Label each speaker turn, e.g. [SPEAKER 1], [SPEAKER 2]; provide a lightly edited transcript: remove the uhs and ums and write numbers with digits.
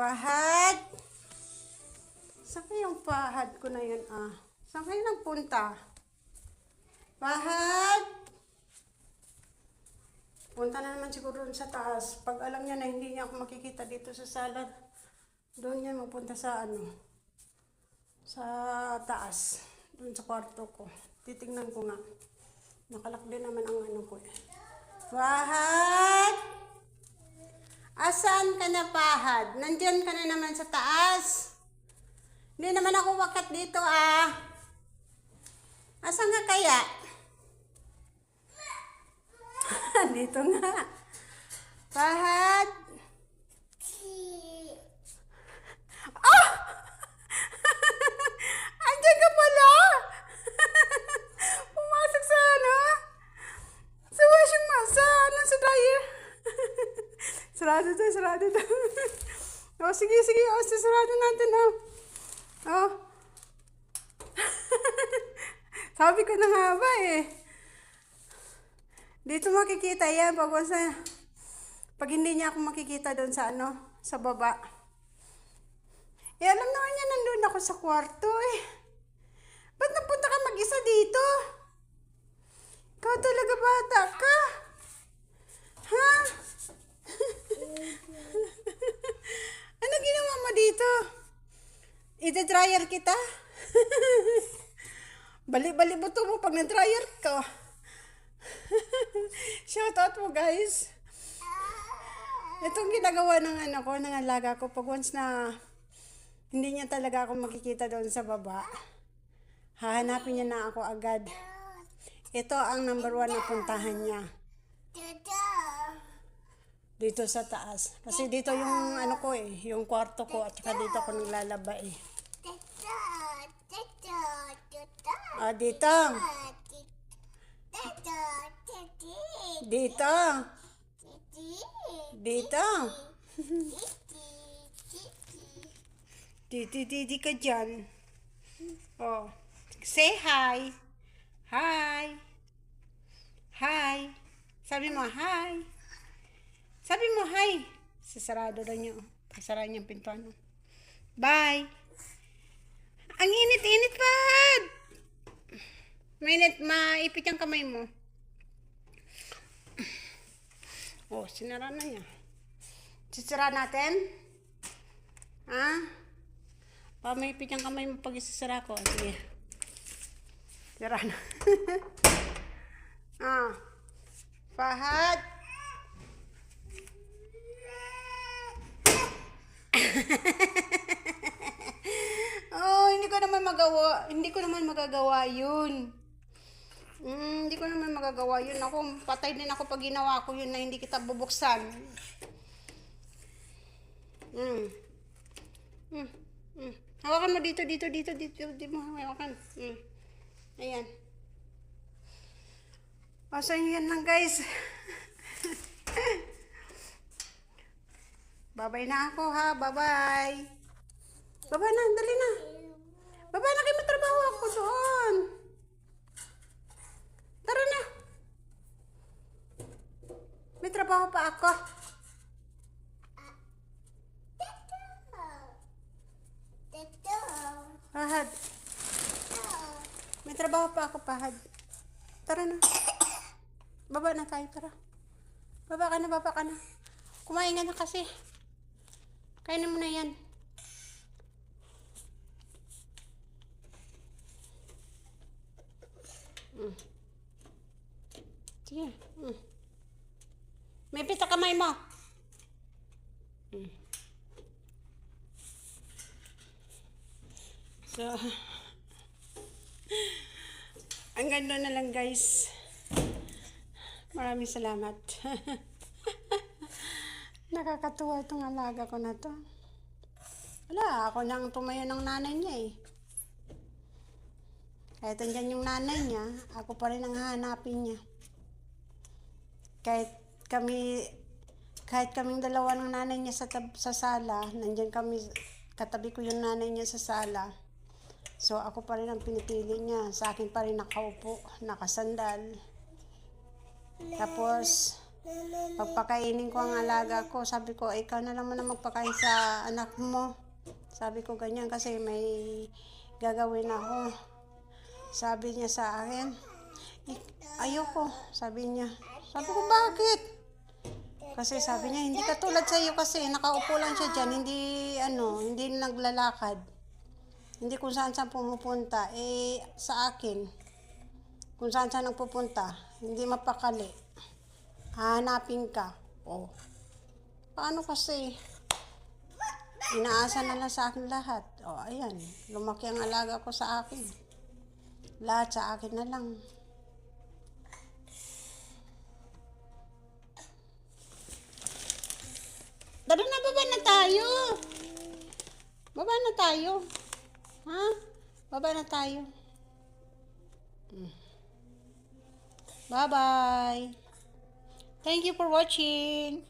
[SPEAKER 1] Pahad! Saan yung pahad ko na yun Saan kayo nagpunta? Pahad! Punta na naman siguro dun sa taas. Pag alam niya na hindi niya ako makikita dito sa sala, doon niya magpunta sa sa taas. Doon sa kwarto ko. Titingnan ko nga. Nakalak din naman ang ko eh. Pahad! Asan ka na, Pahad? Nandyan ka na naman sa taas. Hindi naman ako wakat dito Asan ka kaya? Dito nga. Pahad! Ah! Andiyan ka pala! Pumasok sa sa washing machine, sa dryer. Sarado to. Oh, sige. Sarado natin, Sabi ko na nga ba eh. Dito makikita yan pag hindi niya ako makikita doon sa sa baba. Eh, alam naman niya nandun ako sa kwarto eh. Ba't napunta ka mag-isa dito? Ikaw talaga bata ka. Ha? Ano ginawa mo dito? Ida-dryer kita? Bali-bali buto mo pag na-dryer ka. Shout out mo guys. Itong ginagawa ng ng alaga ko pag once na hindi niya talaga ako makikita doon sa baba, hahanapin niya na ako agad. Ito ang number 1 na puntahan niya. Dito sa taas. Kasi dito yung ko eh, yung kwarto ko at saka dito ako naglalaba eh. Dito. Dito. Dito. Didi ka dyan. Oh. Say hi. Hi. Hi. Sabi mo hi. Sabi mo hi. Sasarado na niyo. Pasara niya ang pintuan. Bye. Ang init-init pa. Maipit ang kamay mo. Oh, sinara na niya. Sisira natin? Maipit ang kamay mo pag isisira ko. Sige. Sira na. Fahad. Hindi ko naman magagawa yun. Hindi ko naman magagawa yun. Ako, patay din ako pag ginawa ko yun na hindi kita bubuksan. Hawakan mo dito. Di mo hawakan. Ayan. So, yan lang guys. Bye-bye na ako ha. Bye-bye. Bye-bye na. Dali na. Bye-bye na kayo. May trabaho ako doon. Tara na. May trabaho pa ako. Pahad. May trabaho pa ako, Pahad. Tara na. Baba na tayo, tara. Baba ka na. Kumain ka na kasi. Kainin mo na yan. Sige. May pita kamay mo. So, hanggang doon na lang guys. Maraming salamat. Nakakatuwa itong alaga ko na to. Wala, ako nang tumayo ng nanay niya eh. Kahit andyan yung nanay niya, ako pa rin ang hahanapin niya. Kahit kaming dalawa ng nanay niya sa sala, nandyan kami, katabi ko yung nanay niya sa sala. So, ako pa rin ang pinipili niya. Sa akin pa rin nakaupo, nakasandal. Tapos, Pagpakainin ko ang alaga ko, sabi ko, ikaw na lang muna magpakain sa anak mo. Sabi ko ganyan kasi may gagawin ako. Sabi niya sa akin, ayoko, sabi niya. Sabi ko, bakit? Kasi sabi niya, hindi katulad sa iyo kasi nakaupo lang siya dyan, hindi naglalakad. Hindi kung saan saan pumupunta. Sa akin, kung saan saan nagpupunta, hindi mapakali. Hahanapin ka. Oh. Paano kasi? Inaasa na lang sa akin lahat. Oh, ayan. Lumaki ang alaga ko sa akin. Lahat sa akin na lang. Tara na, baba na tayo. Baba na tayo. Ha? Baba na tayo. Bye-bye. Thank you for watching.